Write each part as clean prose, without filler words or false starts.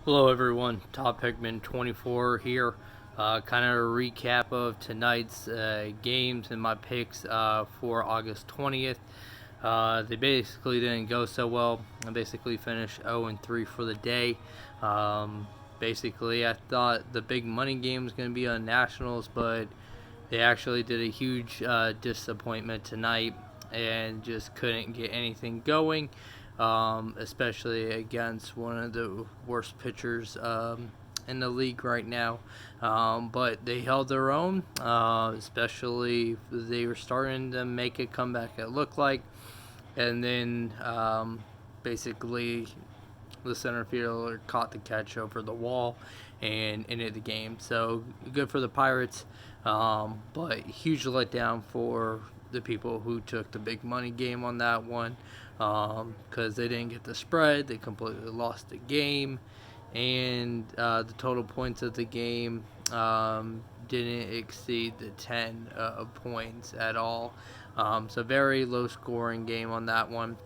Hello everyone, Top Hickman 24 here. Kind of a recap of tonight's games and my picks for August 20th. They basically didn't go so well. I basically finished 0-3 for the day. Basically, I thought the big money game was going to be on Nationals, but they actually did a huge disappointment tonight and just couldn't get anything going, especially against one of the worst pitchers in the league right now. But they held their own, especially they were starting to make a comeback, it looked like. And then basically the center fielder caught the catch over the wall and ended the game. So good for the Pirates, but huge letdown for the people who took the big money game on that one, because they didn't get the spread. They completely lost the game, and the total points of the game didn't exceed the 10 points at all. So very low scoring game on that one.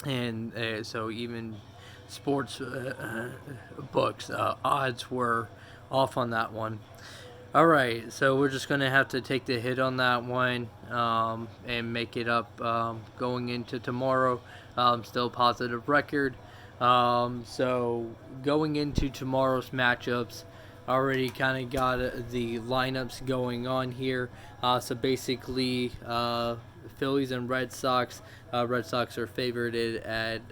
And so even sports books odds were off on that one. All right, so we're just gonna have to take the hit on that one and make it up going into tomorrow. Still positive record. So going into tomorrow's matchups, already kind of got the lineups going on here. So basically, Phillies and Red Sox. Red Sox are favored at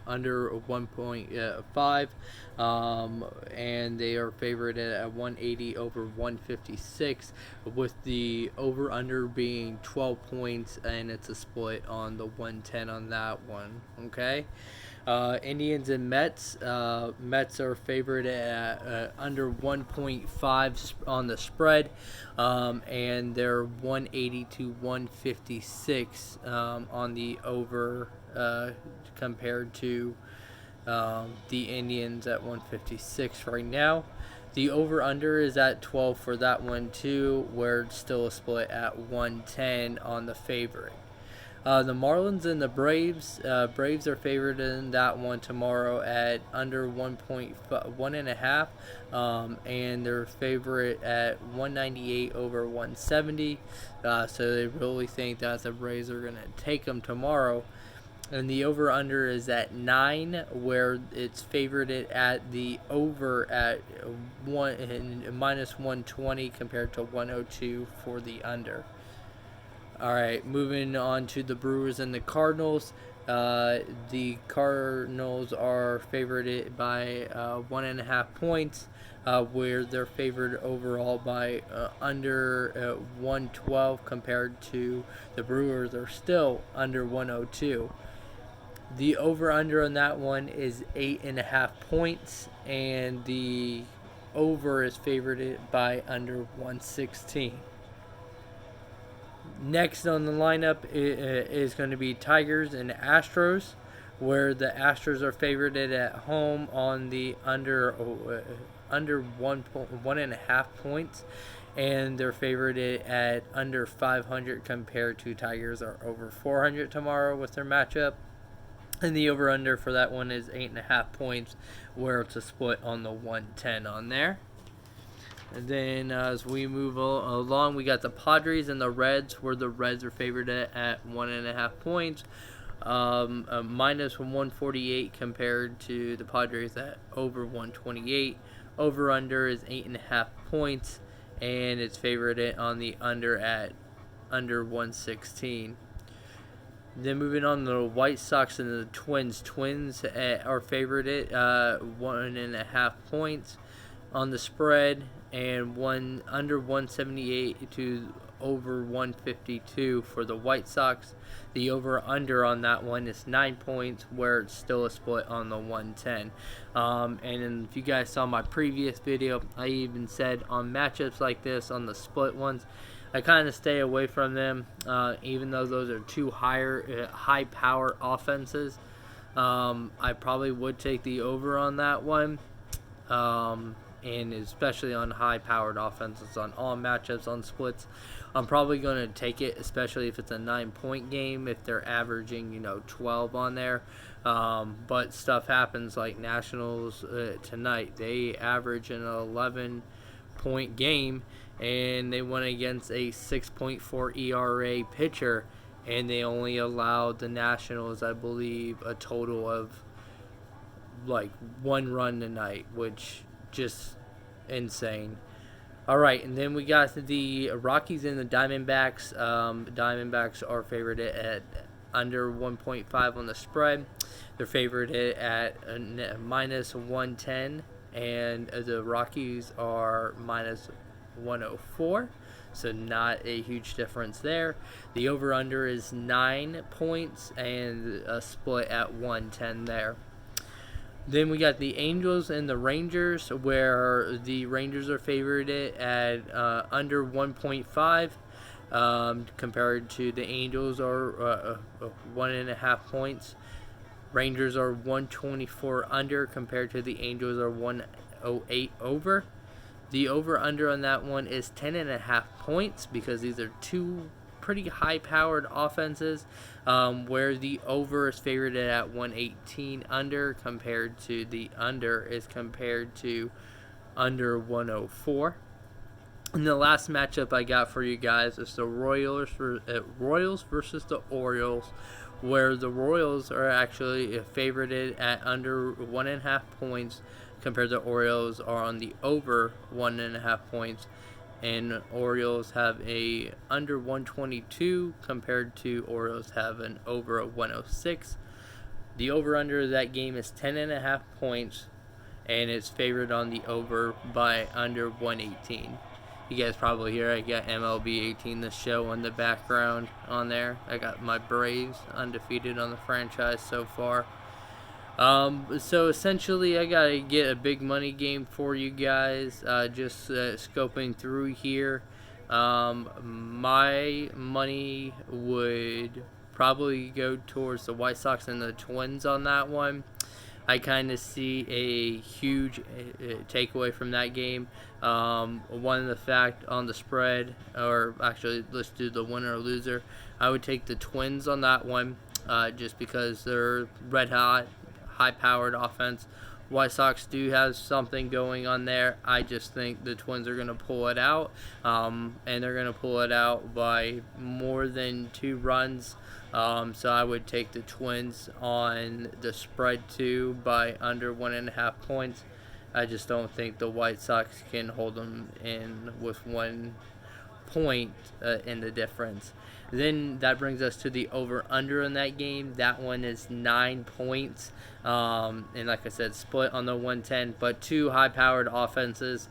under 1.5, and they are favored at 180 over 156, with the over-under being 12 points, and it's a split on the 110 on that one. Okay. Indians and Mets. Mets are favored at under 1.5 on the spread, and they're 180 to 156 on the over, compared to the Indians at 156 right now. The over-under is at 12 for that one too, where it's still a split at 110 on the favorite. The Marlins and the Braves. Braves are favored in that one tomorrow at under 1.1.5, and they're favorite at 198 over 170. So they really think that the Braves are going to take them tomorrow. And the over-under is at 9, where it's favored at the over at minus 120 compared to 102 for the under. All right, moving on to the Brewers and the Cardinals. The Cardinals are favored by 1.5 points, where they're favored overall by under 112 compared to the Brewers are still under 102. The over-under on that one is 8.5 points, and the over is favored by under 116. Next on the lineup is going to be Tigers and Astros, where the Astros are favored at home on the under 1.5 points, and they're favored at under 500 compared to Tigers are over 400 tomorrow with their matchup. And the over-under for that one is 8.5 points, where it's a split on the 110 on there. And then as we move along, we got the Padres and the Reds, where the Reds are favored at 1.5 points, minus 148 compared to the Padres at over 128. Over-under is 8.5 points, and it's favored on the under at under 116. Then moving on to the White Sox and the Twins. Twins are favored at 1.5 points on the spread, and one under 178 to over 152 for the White Sox. The over-under on that one is 9 points, where it's still a split on the 110. And if you guys saw my previous video, I even said on matchups like this, on the split ones, I kind of stay away from them, even though those are two high power offenses. I probably would take the over on that one. and especially on high-powered offenses, on all matchups, on splits, I'm probably going to take it, especially if it's a 9-point game, if they're averaging, 12 on there. But stuff happens like Nationals tonight. They average an 11-point game, and they went against a 6.4 ERA pitcher, and they only allowed the Nationals, I believe, a total of like 1 run tonight, which just insane. All right, and then we got the Rockies and the Diamondbacks. The Diamondbacks are favored at under 1.5 on the spread. They're favored at minus 110, and the Rockies are minus 104. So not a huge difference there. The over-under is 9 points and a split at 110 there. Then we got the Angels and the Rangers, where the Rangers are favored at under 1.5, compared to the Angels are 1.5 points. Rangers are 124 under compared to the Angels are 108 over. The over-under on that one is 10.5 points because these are two pretty high-powered offenses, where the over is favored at 118 under compared to the under is compared to under 104. And the last matchup I got for you guys is the Royals versus the Orioles, where the Royals are actually favored at under 1.5 points compared to Orioles are on the over 1.5 points. And Orioles have a under 122 compared to Orioles have an over of 106. The over-under of that game is 10.5 points, and it's favored on the over by under 118. You guys probably hear I got MLB 18, the show on the background on there. I got my Braves undefeated on the franchise so far. So essentially, I gotta get a big money game for you guys. Just scoping through here. My money would probably go towards the White Sox and the Twins on that one. I kind of see a huge takeaway from that game. One of the fact on the spread, or actually let's do the winner or loser. I would take the Twins on that one, just because they're red hot. High-powered offense. White Sox do have something going on there. I just think the Twins are going to pull it out, and they're going to pull it out by more than 2 runs. So I would take the Twins on the spread 2 by under 1.5 points. I just don't think the White Sox can hold them in with 1 point in the difference. Then that brings us to the over-under in that game. That one is 9 points. And like I said, split on the 110. But 2 high-powered offenses.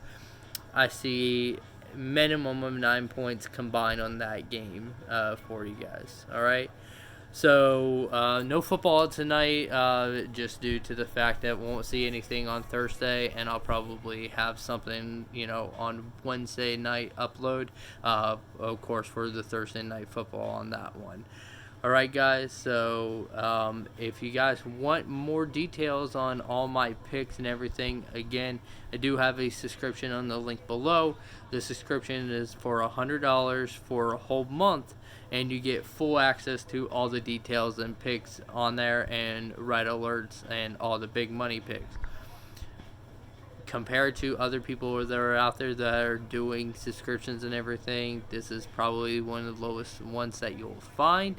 I see minimum of 9 points combined on that game for you guys. All right? So, no football tonight, just due to the fact that we won't see anything on Thursday, and I'll probably have something, on Wednesday night upload, of course, for the Thursday night football on that one. All right, guys, so if you guys want more details on all my picks and everything, again, I do have a subscription on the link below. The subscription is for $100 for a whole month, and you get full access to all the details and picks on there and red alerts and all the big money picks. Compared to other people that are out there that are doing subscriptions and everything, this is probably one of the lowest ones that you'll find,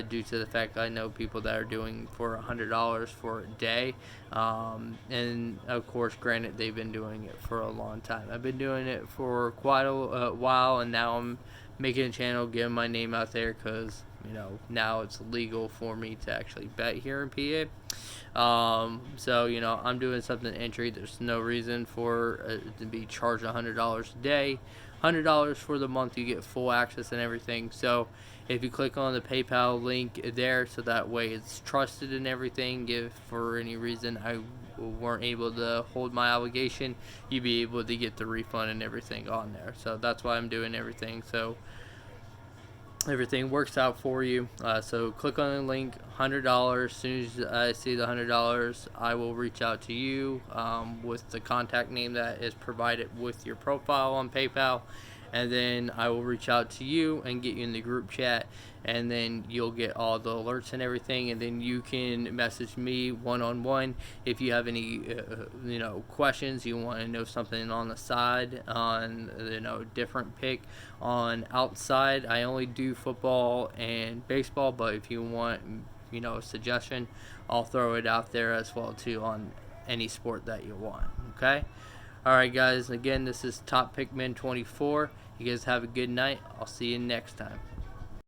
due to the fact I know people that are doing for $100 for a day, and of course, granted, they've been doing it for a long time. I've been doing it for quite a while, and now I'm making a channel, getting my name out there, because now it's legal for me to actually bet here in PA. So I'm doing something entry. There's no reason for to be charged $100 a day. $100 for the month, you get full access and everything. So if you click on the PayPal link there, so that way it's trusted and everything, if for any reason I weren't able to hold my obligation, you'd be able to get the refund and everything on there. So that's why I'm doing everything. So everything works out for you. So click on the link, $100. As soon as I see the $100, I will reach out to you with the contact name that is provided with your profile on PayPal, and then I will reach out to you and get you in the group chat, and then you'll get all the alerts and everything, and then you can message me one-on-one if you have any questions, you want to know something on the side, on different pick on outside. I only do football and baseball, but if you want a suggestion, I'll throw it out there as well too on any sport that you want. Okay. Alright guys, again, this is Top Pickman 24. You guys have a good night. I'll see you next time.